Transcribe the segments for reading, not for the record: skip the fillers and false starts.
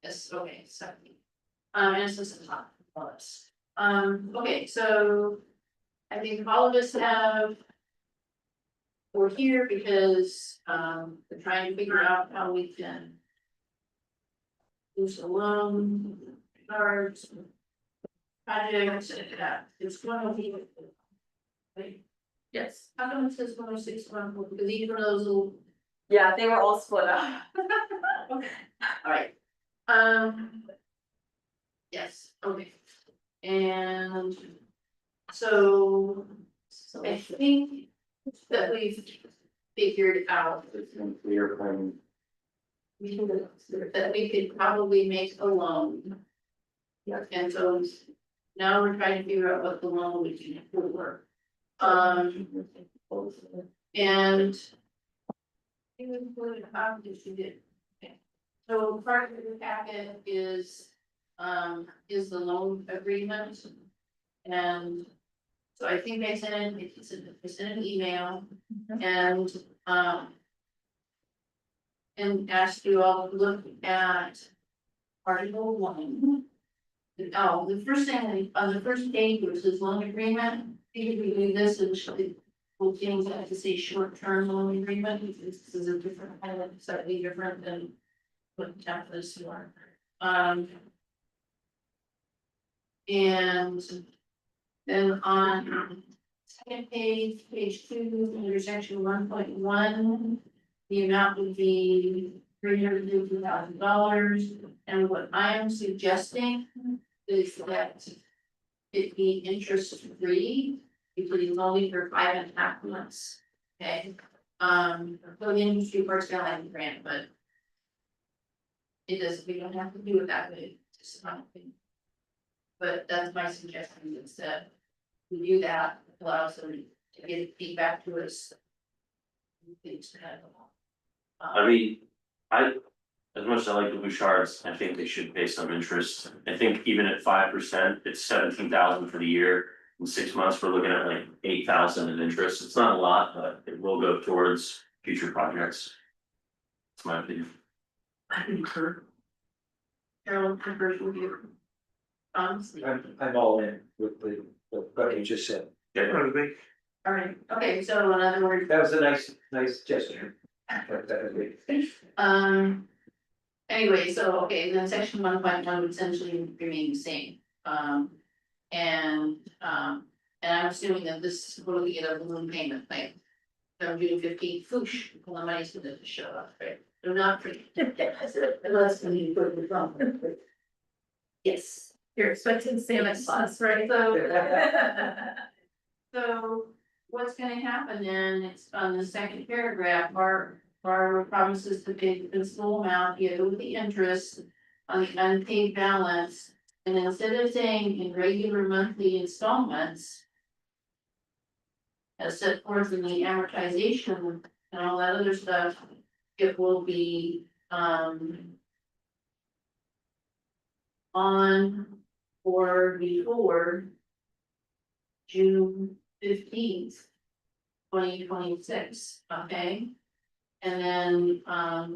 Yes, okay, so. And this is a top plus. Okay, so. I think all of us have. We're here because, we're trying to figure out how we can. Use a loan, cards. Projects, it's one of the. Wait, Yes, how come it says 106, 104, because each one of those little. yeah, they were all split up. Okay, all right. Yes, okay. And so I think that we've figured out Clear plan. that we could probably make a loan. Yeah. And so now we're trying to figure out what the loan we can afford. And. You did. Okay. So part of the packet is the loan agreement. And so I think I sent an email and asked you all to look at Article 1. Oh, the first thing on the first page was this loan agreement. You can do this and we'll change that to say short-term loan agreement. This is a different kind of slightly different than what templates you are. And then on second page, page 2, under section 1.1, the amount would be $350,000. And what I am suggesting is that it be interest free, including only for 5.5 months. Okay, the industry part's gonna have a grant, but it does, we don't have to do it that way, just my opinion. But that's my suggestion instead. We do that, allows them to get feedback to us. Things kind of. I mean, as much as I like the Bouchards, I think they should pay some interest. I think even at 5%, it's 17,000 for the year. In 6 months, we're looking at like 8,000 in interest. It's not a lot, but it will go towards future projects. That's my opinion. I concur. Carol, concurs with you. Honestly. I'm all in with what you just said. All right, okay, so in other words, That was a nice gesture. anyway, so, okay, then section 1.1 would essentially remain the same. And I'm assuming that this will be a balloon payment plan. So June 15th, whoosh, well, the money's gonna show up, right? They're not free. Unless when you put it wrong. Yes. You're expecting Santa Claus, right? So what's gonna happen then, it's on the second paragraph, our promises to pay the principal amount, with the interest on the unpaid balance. And instead of saying in regular monthly installments, as set forth in the amortization and all that other stuff, it will be, on or before June 15th, 2026, okay? And then,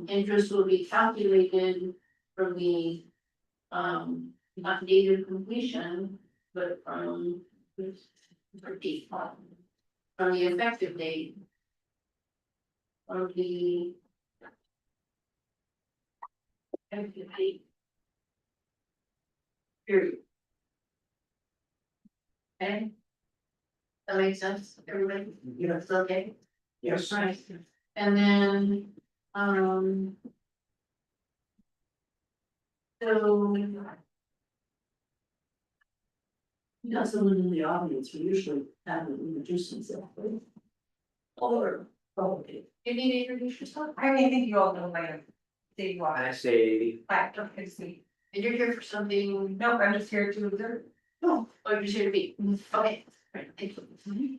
interest will be calculated from the, not date of completion, but from the effective date of the effective date. Period. Okay. That makes sense, everybody? Yeah. It's okay? Yes. Right, and then, so. You got someone in the audience, we usually have them introduce themselves, right? Or, okay. You need to introduce yourself, I think you all know my name. Dave Watt. I say, Hi, good to see. and you're here for something. Nope, I'm just here to observe. Oh, you're just here to be, okay, right, thank you.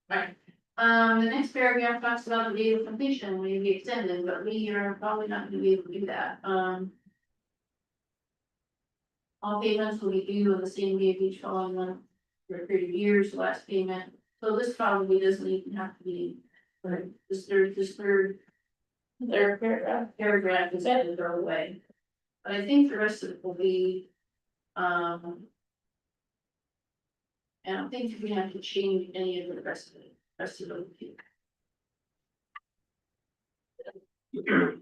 Right, the next paragraph talks about the date of completion, may be extended, but we are probably not gonna be able to do that, all payments will be due on the same day of each following month for a period of years, the last payment, so this probably doesn't even have to be. But this third paragraph is added throw away. But I think the rest of it will be, I don't think we have to change any of the rest of it,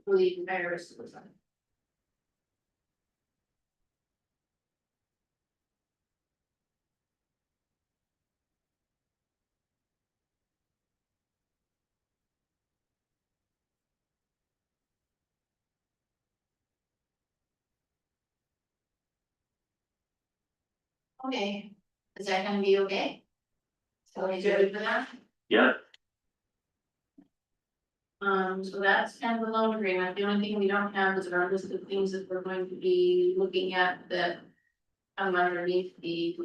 for the entire rest of the time. Okay, is that gonna be okay? So we good for that? Yeah, So that's kind of the loan agreement, the only thing we don't have is our list of things that we're going to be looking at that. Come underneath the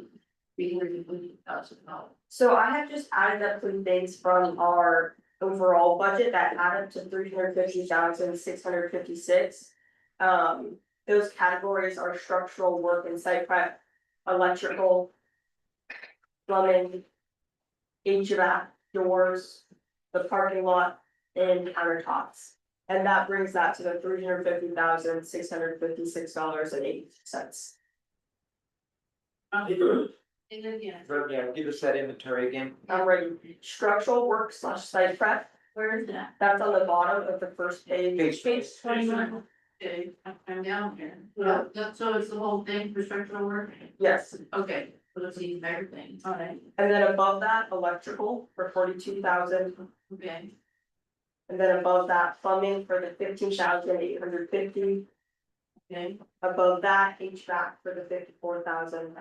$350,000. So I have just added up some things from our overall budget that add up to 350,656. Those categories are structural work and site prep, electrical. Plumbing. HVAC, doors, the parking lot, and countertops. And that brings that to the $350,656.80. Yeah, give us that inventory again. Alright, structural work / site prep, Where is that? that's on the bottom of the first page. Page 21. Okay, I'm down here. Yeah. So it's the whole thing for structural work? Yes, Okay, so let's see everything, alright, and then above that, electrical for 42,000, okay, and then above that, plumbing for the 15,850. okay, Above that, HVAC for the 54,000.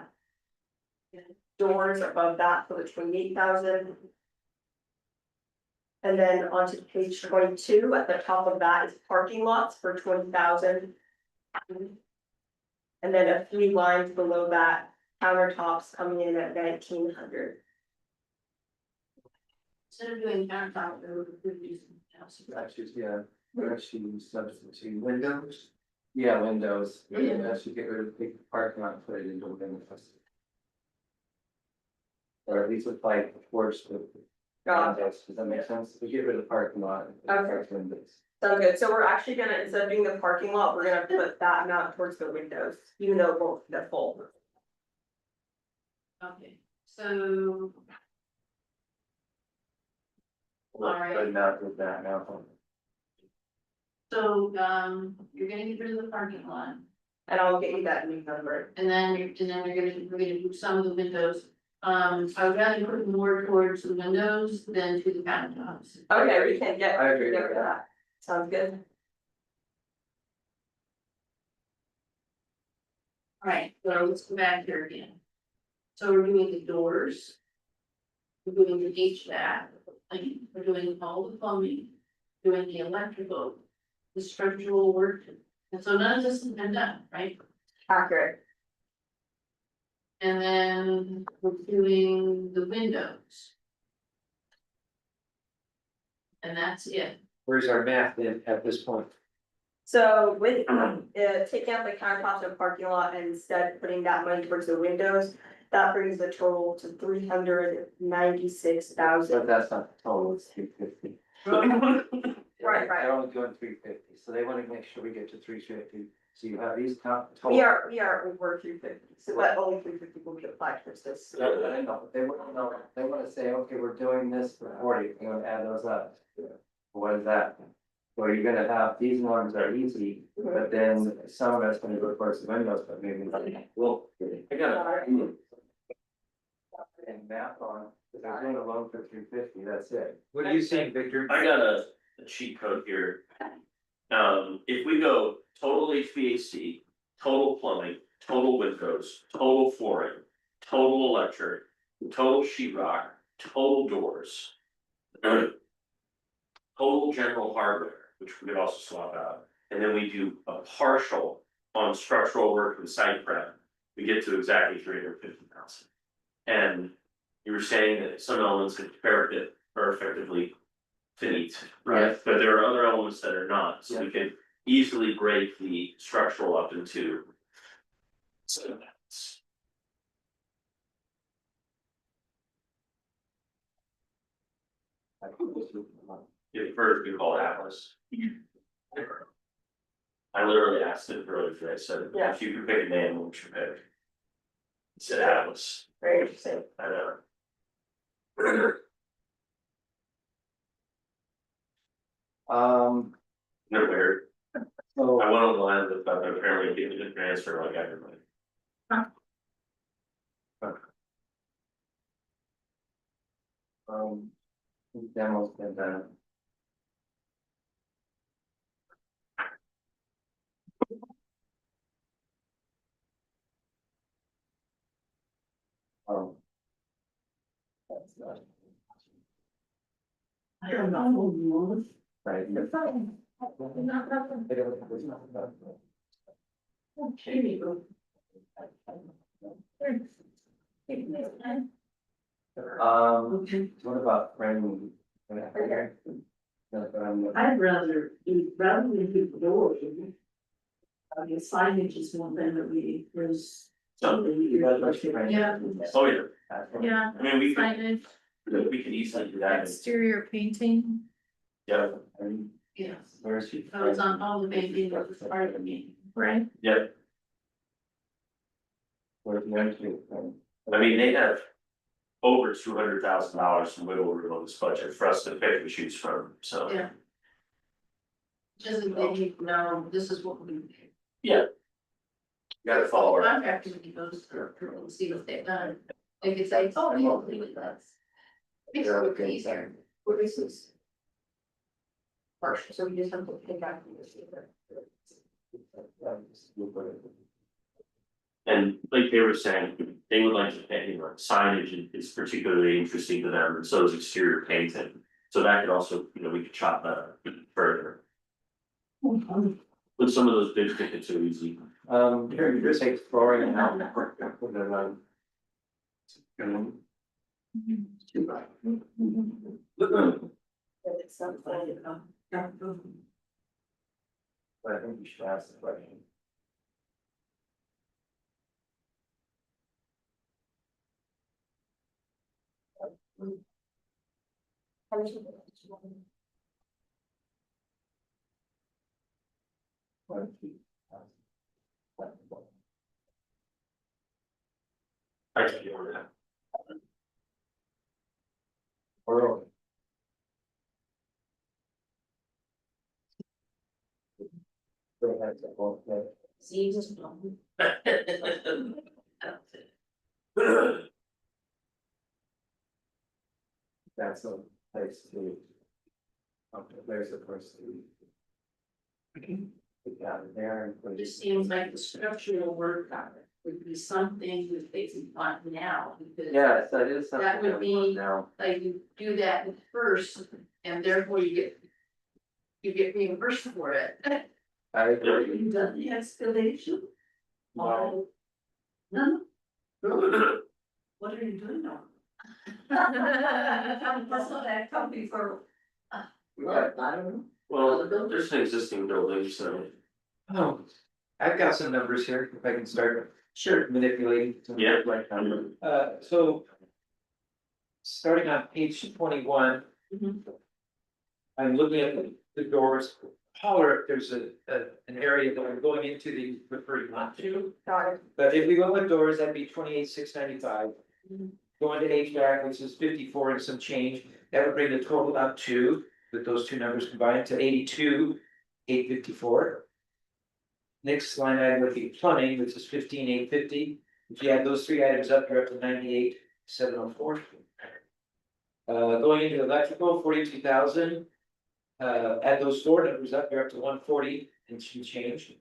Doors above that for the 28,000. And then onto page 22, at the top of that is parking lots for 20,000. And then a few lines below that, countertops coming in at 1,900. instead of doing countertop, we would do something else. We're actually substitute windows. Yeah, windows, and actually get rid of the big parking lot and put it into windows. Or at least with like towards the. Does that make sense? We get rid of the parking lot. And put Okay. windows. Sounds good, so we're actually gonna, instead of doing the parking lot, we're gonna put that amount towards the windows, even though it won't be the full. Okay, so, Alright. But not with that now. so, you're gonna get rid of the parking lot, And I'll get you that new number. and then we're gonna do some of the windows. I would rather put more towards the windows than to the countertops. Okay, we can get, I agree get with rid of that, sounds good. Alright, so let's go back here again. So we're doing the doors. We're doing the HVAC, like, we're doing all the plumbing, doing the electrical, the structural work. And so none of this has been done, right? Accurate. And then we're doing the windows. And that's it. Where's our math then at this point? So with, taking out the countertops and parking lot and instead putting that money towards the windows, that brings the total to 396,000. But that's not the total, it's 350. Right. They're only doing 350, so they wanna make sure we get to 350, so you have these total. We are over 350, so that only 350 will be applied towards this. I know, but they wanna know, they wanna say, okay, we're doing this for 40, you're gonna add those up. What is that? Well, you're gonna have, these ones are easy, but then some of it's gonna go towards the windows, but maybe, well, I gotta. And math on, if they're doing a loan for 350, that's it. What are you saying, Victor? I got a cheat code here. If we go total HVAC, total plumbing, total windows, total flooring, total electric, total sheetrock, total doors. Total general hardware, which we could also swap out, and then we do a partial on structural work and site prep. We get to exactly 350,000. And you were saying that some elements of it are effectively finite, right? Yes. But there are other elements that are not, so we can easily break the structural up into. Segments. If first we call Atlas. I literally asked it earlier today, I said, Yeah. if you could pick a name, what would you pick? He said Atlas, Very interesting. I know. Never heard, So, I went on the line with, apparently getting the transfer like everybody. demos been done. That's not. I don't know. Right. You're fine. Not nothing. I don't- there's nothing about it. Okay. Okay. What about framing? Okay. I'd rather than do the doors. I mean, signage is one thing that there's. You guys like to frame? Yeah, Oh, yeah, yeah, I mean, signage, we could easily do that, Exterior painting. yeah, yes. Where's she? I was on all the painting that was part of the meeting. Right. yeah, Where's the other two? I mean, they have. Over $200,000 in wiggle room on this budget for us to pick and choose from, so. Yeah. Just that they need to know, this is what we. You gotta follow our. Contractor when he goes through and see what they've done. They could say, oh, we don't leave it that. Makes it look easier. What is this? Partial, so we just have to pick out. And like they were saying, they would like to paint, signage is particularly interesting to them, and so is exterior painting. So that could also, we could chop that up further. But some of those big tickets are easy. Here, you just take flooring and out. Put it on. It's something. But I think you should ask the question. I can get over that. Or. Go ahead, so, okay. See, just. That's a place to. Okay, there's a place to. Put down there and put It it. just seems like the structural work on it would be something that they can find now, because. Yes, that is something. That would we want be- Now, Like you do that first, and therefore you get reimbursed for it. I agree. You've done the excavation? No. No? What are you doing now? That's what that company for. We got- I don't know. Well, there's an existing building, so. Oh, I've got some numbers here, if I can start Sure. manipulating. some- Yeah. So. Starting on page 21. Mhm. I'm looking at the doors, holler, there's an area that I'm going into the preferred not to. Got it. But if we go with doors, that'd be 28,695. Mhm. Going to HVAC, which is 54 and some change, that would bring the total up to, with those two numbers combined, to 82,854. Next line item would be plumbing, which is 15,850. If you add those three items up, you're up to 98,704. Going into electrical, 42,000. Add those four numbers up, you're up to 140 and some change.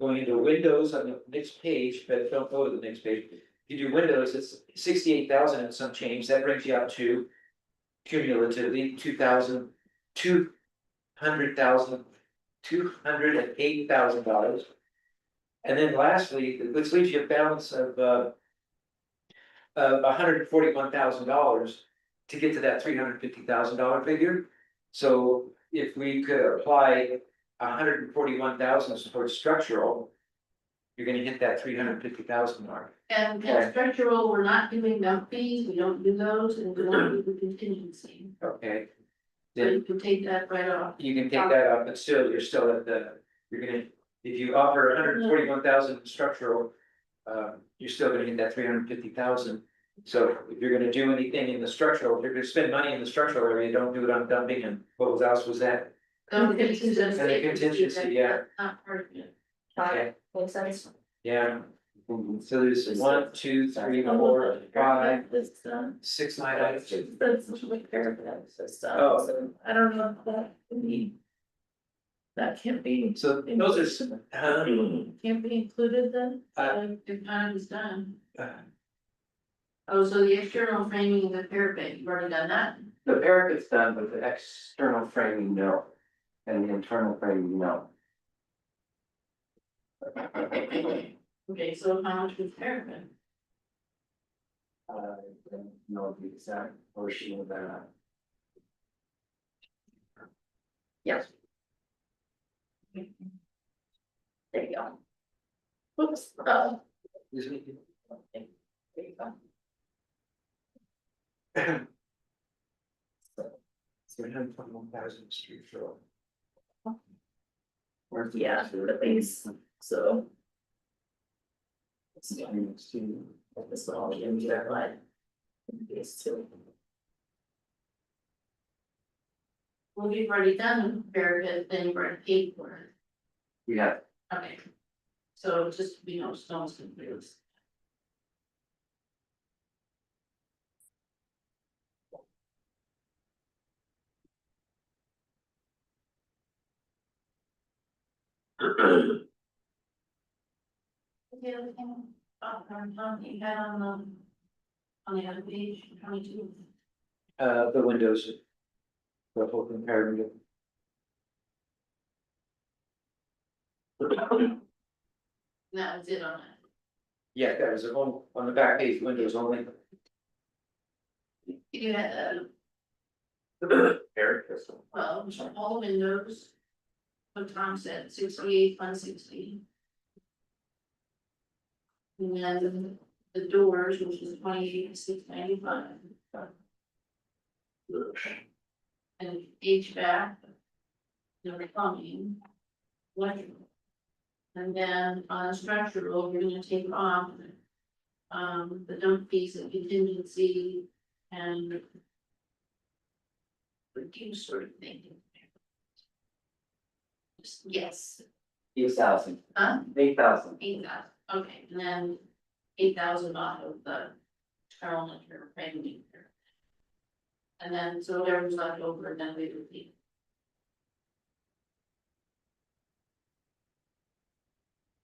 Going into windows on the next page, but don't go to the next page. If you do windows, it's 68,000 and some change, that brings you up to cumulatively 208,000 $. And then lastly, this leaves you a balance of $141,000 to get to that $350,000 figure. So if we could apply 141,000 towards structural, you're gonna hit that 350,000 mark. And Okay. structural, we're not doing dump fees, we don't do those, and we don't do the contingency. Okay. So Then you can take that right off. you can take that up, but still, you're still at you're gonna if you offer 141,000 structural, you're still gonna get that 350,000. So if you're gonna do anything in the structural, if you're gonna spend money in the structural area, don't do it on dumping and what else was that? Contingency. And the contingency, yeah. Not part of it. Okay, Makes sense. yeah. So there's 1, 2, 3, 4, 5, 6 line items. That's like paragraphs and stuff, Oh. so I don't know if that can be. That can't be, So those are, can't be included then? It kind of is done. uh, Oh, so the external framing of the parapet, you've already done that? The parapet's done, but the external framing, no. And the internal framing, no. Okay, so how much was parapet? I don't know the exact portion of that. Yes. There you go. Whoops, is it- there you go. 321,000 street floor. Yeah, at least, so. Yeah. This will all be in there, but. These two. Well, you've already done the parapet, then you've already paid for it. Yeah, Okay. So just, stones and bricks. The other thing, you had on the other page, 22. The windows. The whole comparative. That was it on that. Yeah, that was on the back page, windows only. You had, Eric, well, all the windows. What Tom said, 68, 160. And then the doors, which is 28, 695. And HVAC. The plumbing. Electrical. And then on structural, we're gonna take off. The dump fees and contingency and. Reduce sort of thing. Yes, 8,000. 8,000. 8,000, okay, and then 8,000 off of the Carolyn or framing. And then, so whatever's left over, then we repeat.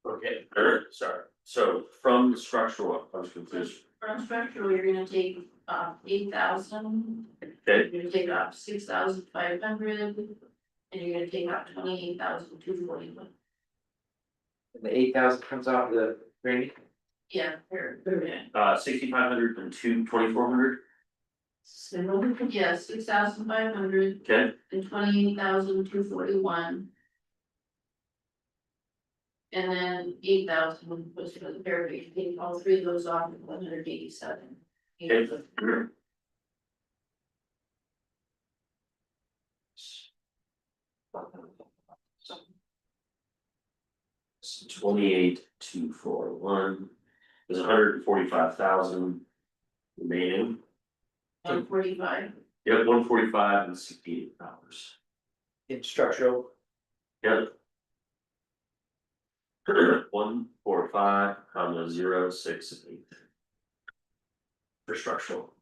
okay, sorry, so from the structural, I was confused, From structural, you're gonna take 8,000, okay, you're gonna take off 6,500. And you're gonna take out 28,241. The 8,000 comes off the framing. Yeah, here. 6,500 and 2,400, Yeah, 6,500 okay, and 28,241. And then 8,000 was for the parapet, take all three of those off, 187. okay. So 28,241, there's 145,000 remaining, 145, yep, 145 and $68. In structural, Yep. 145, 068. For structural,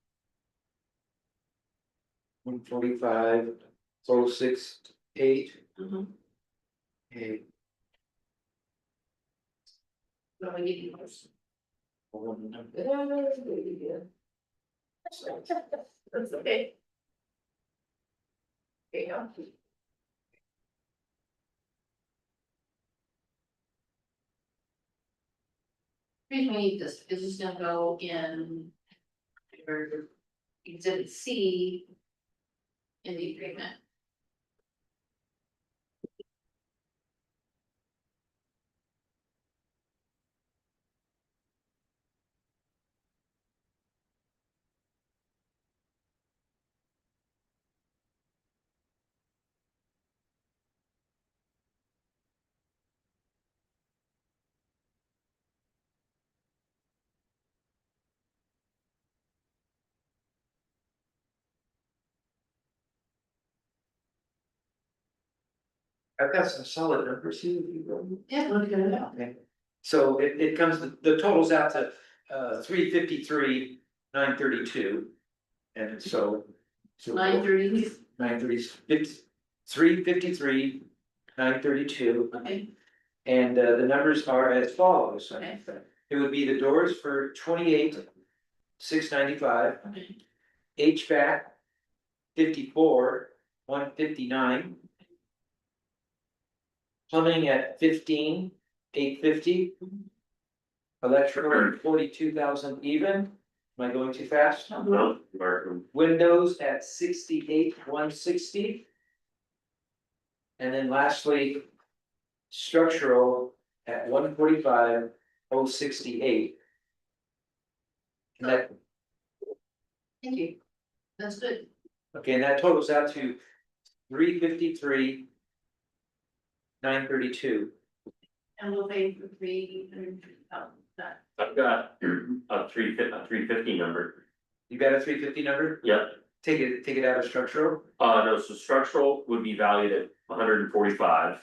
145, 068. mm-hmm, Okay. so I give you those. That's okay. There you go. Reason we need this is just gonna go in. Your exhibit C. In the agreement. I've got some solid numbers here. if you will. Yeah, look at it out. Okay, so it comes, the totals out to, 353, 932. And so. 9:30, 930, 353, 932, okay, and the numbers are as follows. okay, It would be the doors for 28,695, okay, HVAC 54,159. Plumbing at 15,850. Electrical at 42,000 even. Am I going too fast? No, Mark, Windows at 68,160. And then lastly, structural at 145,068. And that, thank you. That's good. okay, and that totals out to 353, 932. And we'll pay for 300,000, that, I've got a 350 number, You got a 350 number? yep. Take it out of structural? No, so structural would be valued at 145,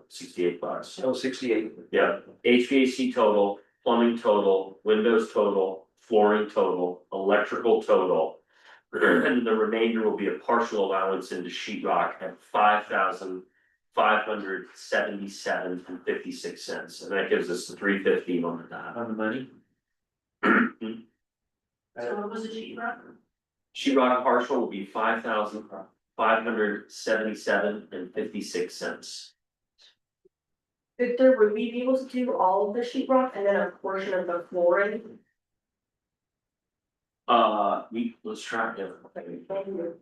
68 bucks. Oh, 68. Yeah, HVAC total, plumbing total, windows total, flooring total, electrical total. And the remainder will be a partial allowance into sheetrock at 5,577.56, and that gives us the 350 on the dot. On the money? so what was the sheet rock? Sheetrock partial will be 5,577.56. Victor, would we be able to do all of the sheetrock and then a portion of the flooring? Let's try it. Thank you.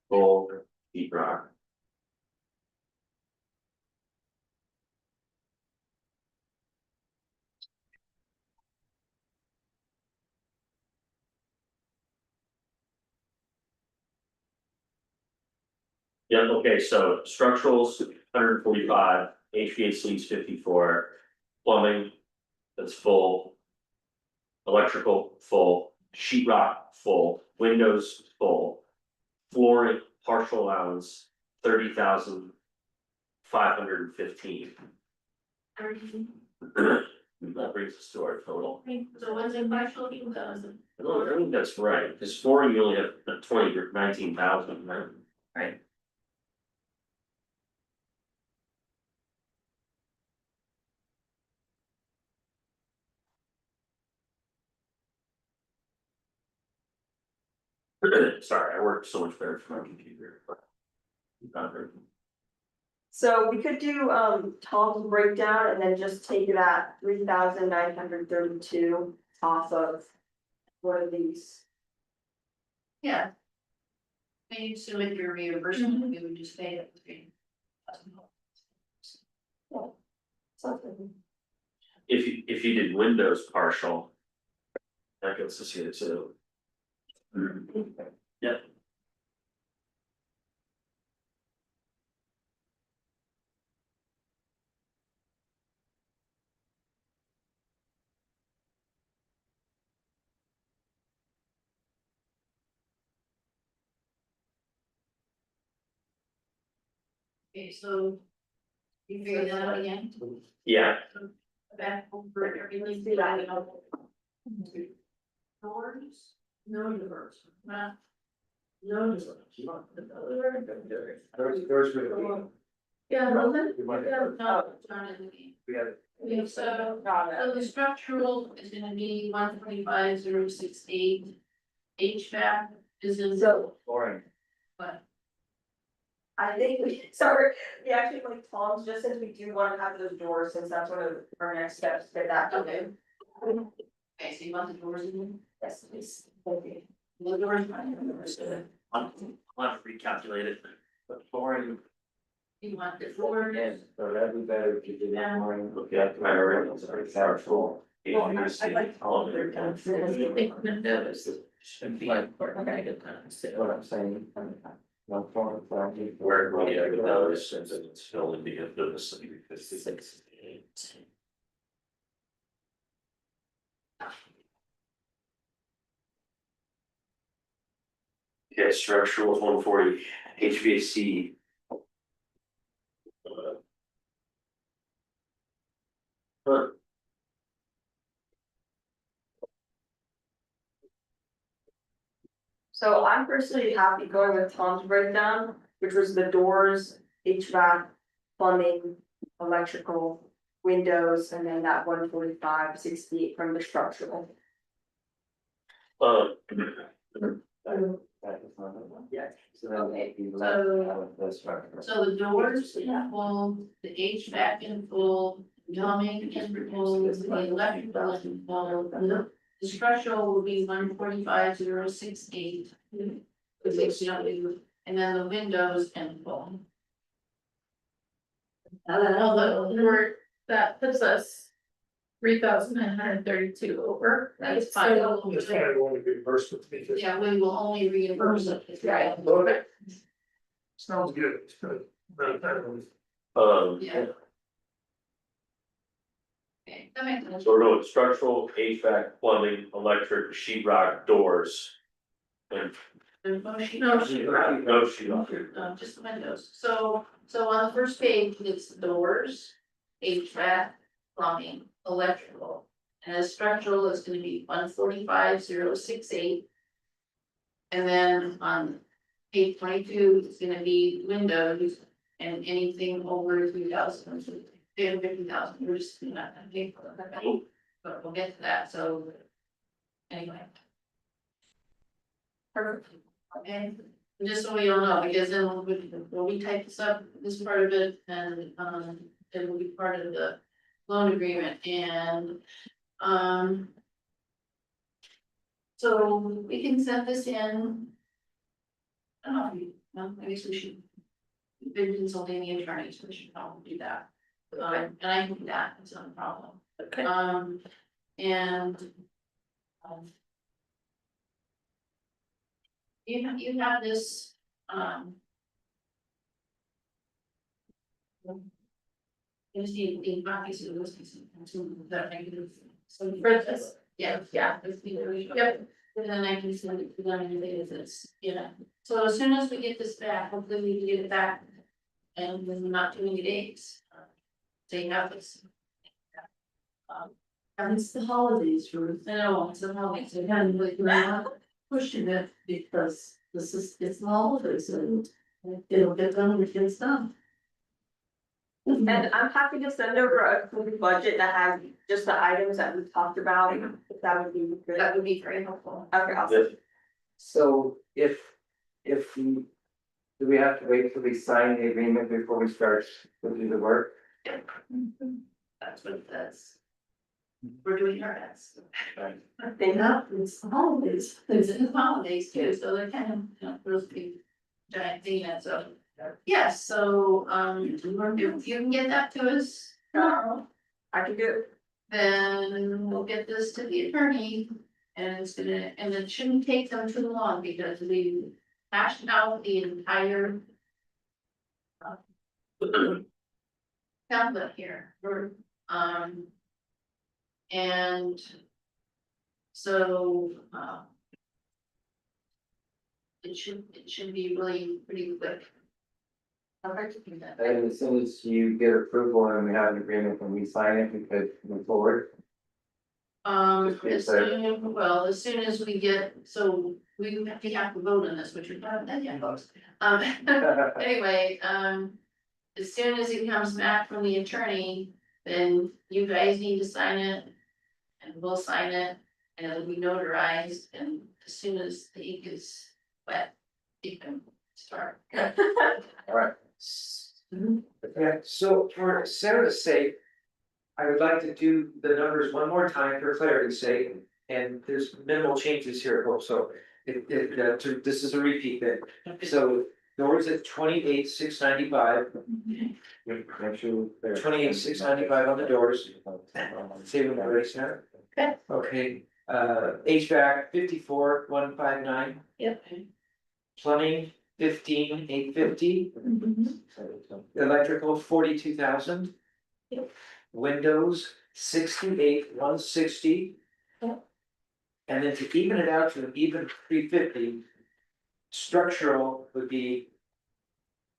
Full sheetrock. Yeah, okay, so structurals, 145, HVAC is 54, plumbing, that's full. Electrical, full, sheetrock, full, windows, full. Flooring, partial allowance, 30,515. 30, That brings us to our total. so what's in partial 2,000? I think that's right, because flooring, you only have 19,000, right? Right. Sorry, I work so much better from my computer. Not very- So we could do Tom's breakdown and then just take that 3,932 off of one of these. Yeah. When you submit your reimbursement, you would just pay it. Something. If you did Windows partial. That gets us here too. Yep. Okay, so. You figure that out again? Yeah, Back over everything. Let's do that. Doors? No doors. No doors. Doors for the. Yeah, well, then, We want it. yeah, no, it's not in the game. We got it. Okay, so, Got so the structural is gonna be 125,068. HVAC is in. So Flooring. What? I think we actually like Tom's, just since we do want to have those doors, since that's one of our next steps, get that done. Okay. Okay, so you want the doors in? Yes, please. Thank you. The doors, fine, the doors, I'll have to recalculate it, but flooring. you want the floors? So that'd be better if you did that more. Okay, I already, it's very powerful. Well, I'd like all of their guns. Think windows. Should be. What I'm saying. No form of. Where we have those, since it's still in the city, 56. Okay, structural is 140, HVAC. Huh, So I'm personally happy going with Tom's breakdown, which was the doors, HVAC, plumbing, electrical, windows, and then that 145.68 from the structural. uh, That is not enough. Yeah. So then Okay, it'd be left so- out of the structure. So the doors in full, the HVAC in full, plumbing in full, the electrical in full. The structural will be 145.068. And then the windows in full. Although that puts us 3,932 over. That's fine. It's kind of only reimbursement because. Yeah, we will only reimburse it. Right. Okay. Sounds good, it's good. Not that one. Yeah. Okay, that makes sense. So we're doing structural, HVAC, plumbing, electric, sheetrock, doors. And There's no sheet. No no sheetrock. Just the windows. So on the first page, it's doors, HVAC, plumbing, electrical. And the structural is gonna be 145.068. And then on page 22, it's gonna be windows and anything over 3,000, 50,000, we're just not gonna pay for that. But we'll get to that, so. Anyway. Perfect. Okay, just so we all know, because then when we type this up, this part of it, and it will be part of the loan agreement and so we can send this in. I don't know, well, I guess we should. We've been consulting the attorney, so we should probably do that. And I can do that, it's not a problem. Okay. And. You have this, you just need the copies of those, that I can. So For this, yeah, yeah. Yep, and then I can send it to them and they this, so as soon as we get this back, hopefully we can get it back. And in not too many days. So you have this. And it's the holidays, Ruth. I know, it's a holiday, so And we're not pushing it because it's the holidays and it'll get done when it gets done. And I'm happy to send over a complete budget that has just the items that we've talked about, if that would be good. that would be very helpful. Okay, awesome. So if we, do we have to wait till we sign the agreement before we start to do the work? That's what it does. We're doing our best. They have, it's the holidays. It's in the holidays too, so they're kind of, those big giant thing, and so. Yes, so, if you can get that to us tomorrow, I can do it. then we'll get this to the attorney. And it's gonna, and it shouldn't take them too long because we hashed out the entire. Template here, and. So, it should be really pretty quick. Okay. And as soon as you get approval and we have an agreement and we sign it, we could move forward. Just be As soon as we get, so we have to vote on this, which we haven't done yet, folks. Anyway, as soon as it comes back from the attorney, then you guys need to sign it. And we'll sign it, and it'll be notarized, and as soon as the ink is wet, you can start. Alright. Yeah, so for Sarah's sake, I would like to do the numbers one more time for clarity's sake, and there's minimal changes here, I hope so. This is a repeat bit, so doors at 28,695, Make sure. 28,695 on the doors. Say when you're ready, Sarah. Okay. Okay, HVAC 54,159, Yep. plumbing 15,850. Electrical 42,000. Yep. Windows 68,160. Yep. And then to even it out to an even 350. Structural would be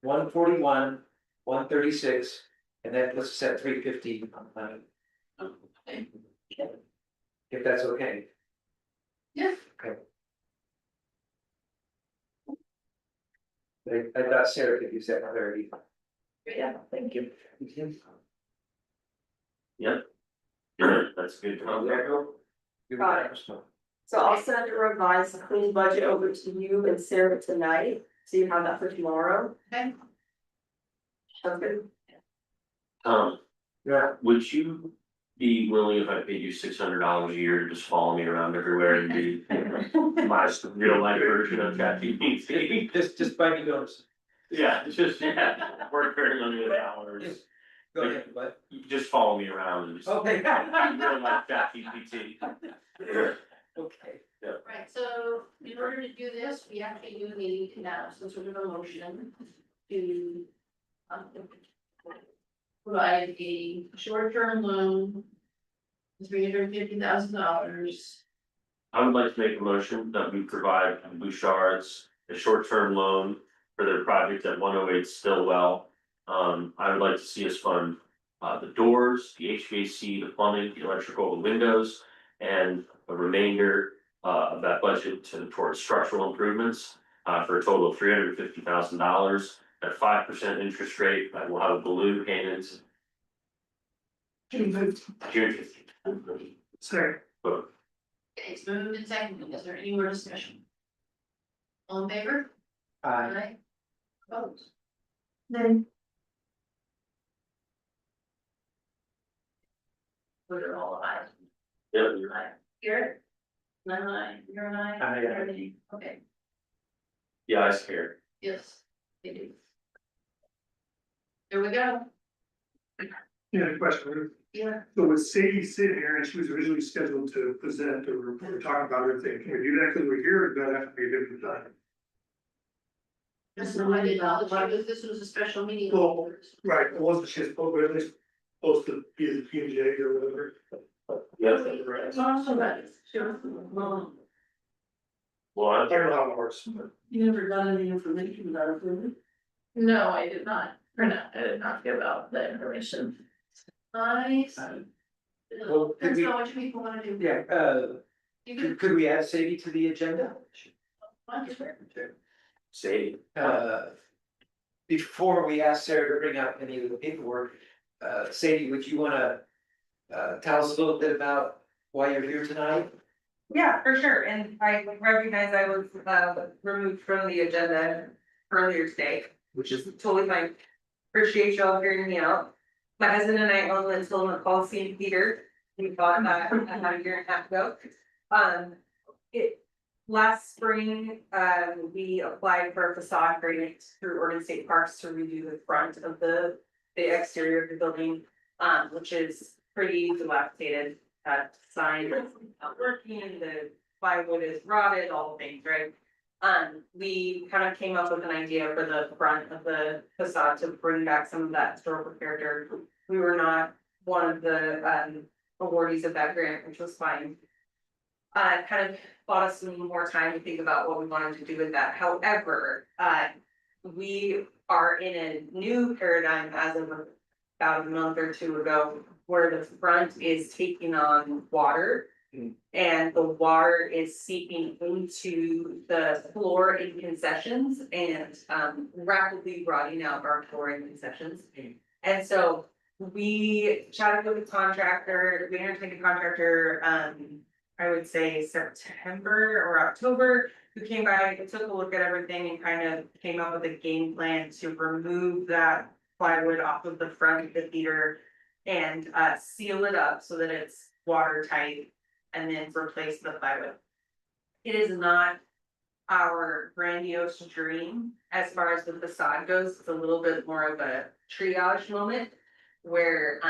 141, 136, and that puts us at 350 on planning, Okay. if that's okay. Yeah. I thought Sarah could use that clarity. Yeah, thank you. Yep. That's good. Got it. So I'll send a revised clean budget over to you and Sarah tonight, so you have that for tomorrow. Okay. Sounds good. Yeah. Would you be willing if I paid you $600 a year to just follow me around everywhere and be my real life version of ChatGPT? Just buy me donuts. Yeah, it's just, work very limited hours. Go ahead, but. You just follow me around and just. Okay. Real life ChatGPT. Okay. Right, so in order to do this, we actually do need now some sort of a motion to um, provide a short-term loan, $350,000. I would like to make a motion that we provide Bouchard's a short-term loan for their project at 108 Stillwell. I would like to see us fund the doors, the HVAC, the plumbing, the electrical, the windows, and a remainder of that budget towards structural improvements for a total of $350,000 at 5% interest rate. I will have a balloon payment. June 15th. June 15th. Sorry. Vote. Okay, it's moved and seconded. Is there any more discussion? All in favor? Aye. Opposed? Then, Put it all ayes. Yeah, you're Aye. Garrett? Nine aye, you're an aye? Aye. You're an aye. Okay, Yeah, I scared. yes, they do. There we go. Yeah, question. Yeah. So with Sadie sitting here and she was originally scheduled to present or report, talk about everything, can we do that because we're here or does that have to be a different time? Just so I didn't know that this was a special meeting. Well, Right, it wasn't she supposed, or at least supposed to be the P and J or whatever. Yes. also that, sure, well, Well, I don't know how it works, but you never got any information about it, did you? No, I did not, or no, I did not give out the information. Nice. Well, could Depends we- on what you people wanna do. Yeah, You can. could we add Sadie to the agenda? Sadie. Before we ask Sarah to bring up any of the paperwork, Sadie, would you wanna tell us a little bit about why you're here tonight? Yeah, for sure, and I recognize I was removed from the agenda earlier today, which is totally fine. Appreciate y'all hearing me out. My husband and I own the Installment Policy in Peter. We bought that about a year and a half ago. Last spring, we applied for a facade grant through Oregon State Parks to redo the front of the exterior of the building, which is pretty dilapidated. Sign is not working, the plywood is rotted, all the things, right? We kind of came up with an idea for the front of the facade to bring back some of that historical character. We were not one of the awardees of that grant, which was fine. Kind of bought us some more time to think about what we wanted to do with that. However, we are in a new paradigm as of about a month or two ago, where the front is taking on water. And the water is seeping into the floor in concessions and rapidly rotting out our floor in concessions. And so we chatted with the contractor, we entertained a contractor, I would say September or October, who came by, took a look at everything and kind of came up with a game plan to remove that plywood off of the front of the theater and seal it up so that it's watertight and then replace the plywood. It is not our grandiose dream as far as the facade goes. It's a little bit more of a triage moment where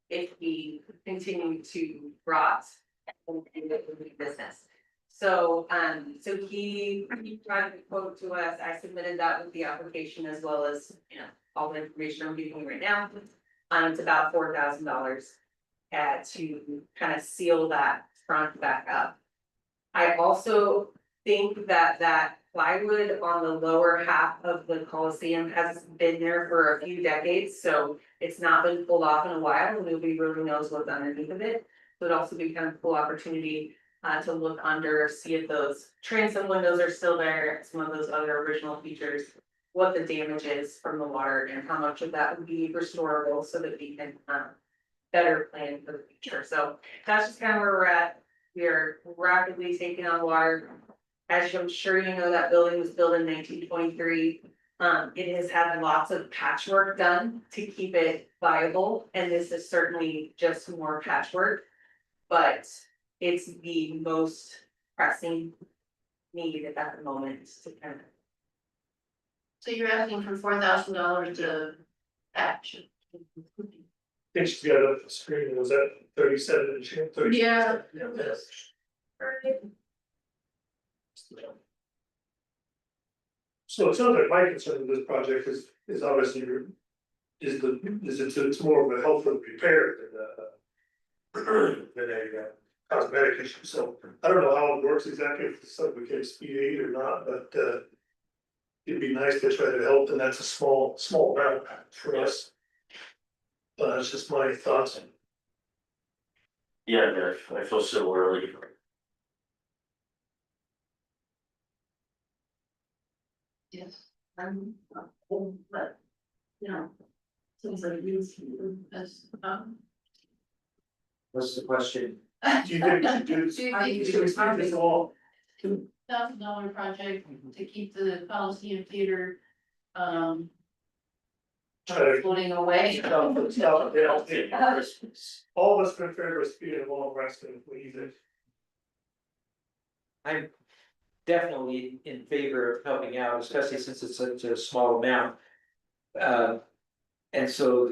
if we continue to rot and it would be business. So he tried to quote to us. I submitted that with the application as well as, you know, all the information I'm giving you right now. It's about $4,000 to kind of seal that front back up. I also think that plywood on the lower half of the Coliseum has been there for a few decades, so it's not been pulled off in a while, and nobody really knows what's underneath of it. So it'd also be kind of a cool opportunity to look under, see if those transom windows are still there, some of those other original features. What the damage is from the water and how much of that would be restorable so that we can better plan for the future. So that's just kind of where we're at. We are rapidly taking on water. As I'm sure you know, that building was built in 1923. It has had lots of patchwork done to keep it viable, and this is certainly just more patchwork. But it's the most pressing need at the moment to kind of. So you're asking for $4,000 to patch. Thanks to the other screen, was that 37 inch? 30? Yeah. Yes. So it sounds like my concern with this project is obviously it's more of a health and repair than a cosmetic issue, so I don't know how it works exactly, if it's something we can expedite or not, but it'd be nice to try to help, and that's a small amount for us. But that's just my thoughts. Yeah, I feel similarly. Yes. But, you know, seems like it's, as, What's the question? Do you think we should do Do this? you Do think you think we should do this all? $1,000 project to keep the Coliseum Theater, Try to- floating away? Yeah, all of us been fair to speed and long rest and please it. I'm definitely in favor of helping out, especially since it's such a small amount. And so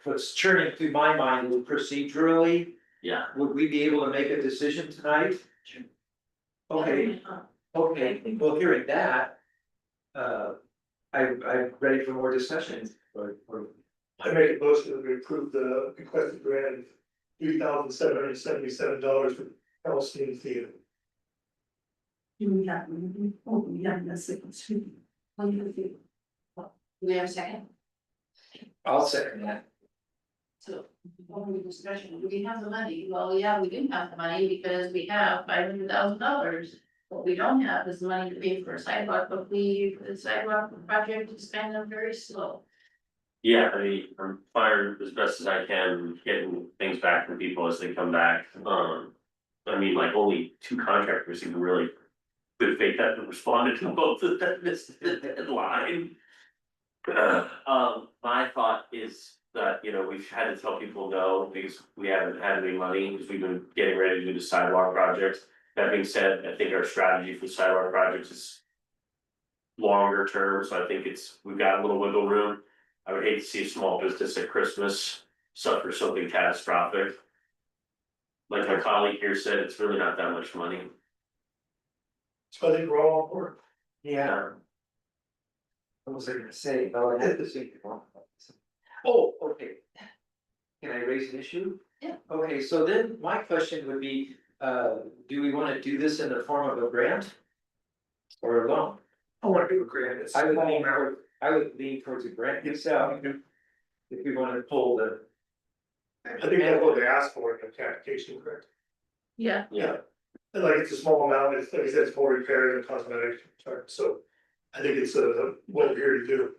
what's churning through my mind is procedurally, Yeah, would we be able to make a decision tonight? Okay, well, hearing that, I'm ready for more discussion, or I make a motion that we approve the requested grant of $3,777 for Palestine Theater. we have the second street. Do we have a second? I'll second that. So, only discussion, do we have the money? Well, yeah, we do have the money because we have $500,000. What we don't have is the money to pay for a sidewalk, but the sidewalk project is kind of very slow. yeah, I mean, I'm firing as best as I can, getting things back from people as they come back. I mean, like only 2 contractors even really good faith that responded to both of them, missed the deadline. My thought is that, you know, we've had to tell people no, because we haven't had any money, because we've been getting ready to do the sidewalk project. That being said, I think our strategy for sidewalk projects is longer term, so I think we've got a little wiggle room. I would hate to see a small business at Christmas suffer something catastrophic. Like my colleague here said, it's really not that much money. So I think we're all on board. Yeah. What was I gonna say? Oh, I had to say. Oh, okay. Can I raise an issue? Yeah. Okay, so then my question would be, do we wanna do this in the form of a grant? Or a loan? I want to do a grant, it's I would small lean amount. toward, I would lean towards a grant myself, if we wanna pull the. I think that's what they asked for in the application, correct? Yeah. Yeah. And like, it's a small amount, it's, like I said, it's more repairs and cosmetic, so I think it's what we're here to do.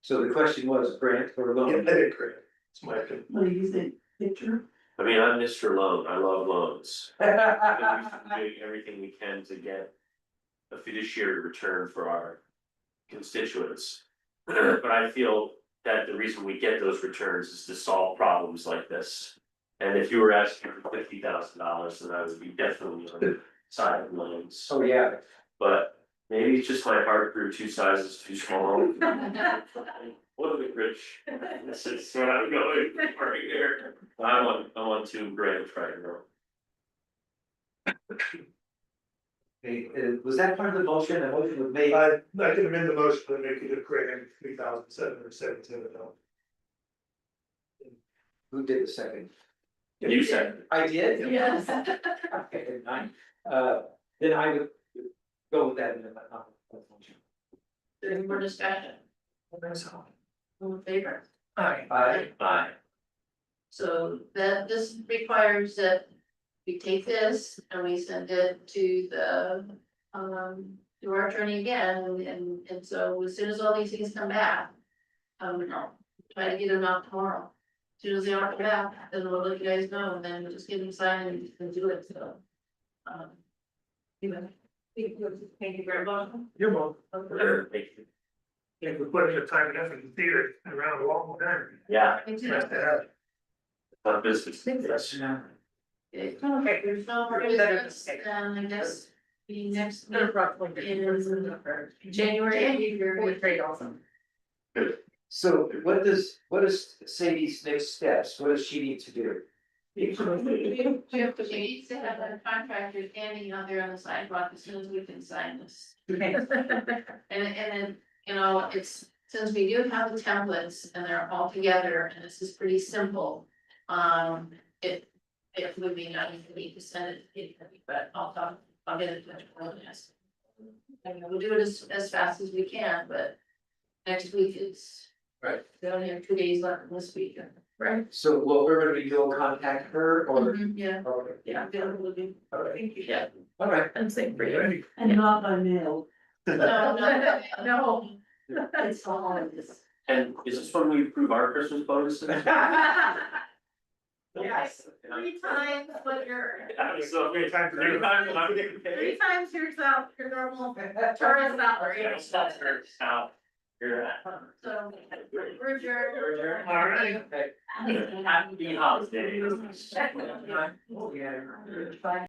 So the question was grant or Yeah, I loan? think great, it's my opinion. What do you think, picture? I mean, I'm Mr. Loan, I love loans. I think we should do everything we can to get a fiduciary return for our constituents. But I feel that the reason we get those returns is to solve problems like this. And if you were asking for $50,000, then I would be definitely on the side of loans. Oh, yeah. But maybe it's just my heart grew 2 sizes too small. What a bit rich. This is what I'm going for right here. I want 2 grants right now. Okay, was that part of the motion? The motion was made. I can amend the motion to make it a grant of $3,777. Who did the second? You said, I did? Yes. Okay, nine. Then I would go with that. Any more discussion? All in favor? Aye. So that this requires that we take this and we send it to to our attorney again, and so as soon as all these things come back. Try to get them out tomorrow. As soon as they aren't back, then we'll let you guys know, and then we'll just get them signed and do it, so. Anyway, thank you very much. You're welcome. Thank you. If we put in the time and effort in theater around a long time. Yeah, Thank you. Nice to have. not business. Okay, Okay. there's no more business, then I guess the next meeting is January 8th. Great, awesome. So what does Sadie's next steps, what does she need to do? We have to, we need to have a contractor standing out there on the sidewalk as soon as we can sign this. And then, you know, it's, since we do have the templates and they're all together and this is pretty simple. It would be nice for me to send it, but I'll get it to Nice. And we'll do it as fast as we can, but next week is. Right. We only have 2 days left in this week. Right. So what we're gonna do, you'll contact her or? Yeah, Okay. yeah, available to do. All right. Thank you. Yeah. All right. And same for you. And not by mail, No. it's all this. And is this when we approve our Christmas bonuses? Yes, 3 times what your, So, Great time for every you. time that I'm getting 3 paid. times your normal tourist salary. Yeah, that's her now. You're at. So, we're adjourned. All right. Happy holidays. Yeah. Bye.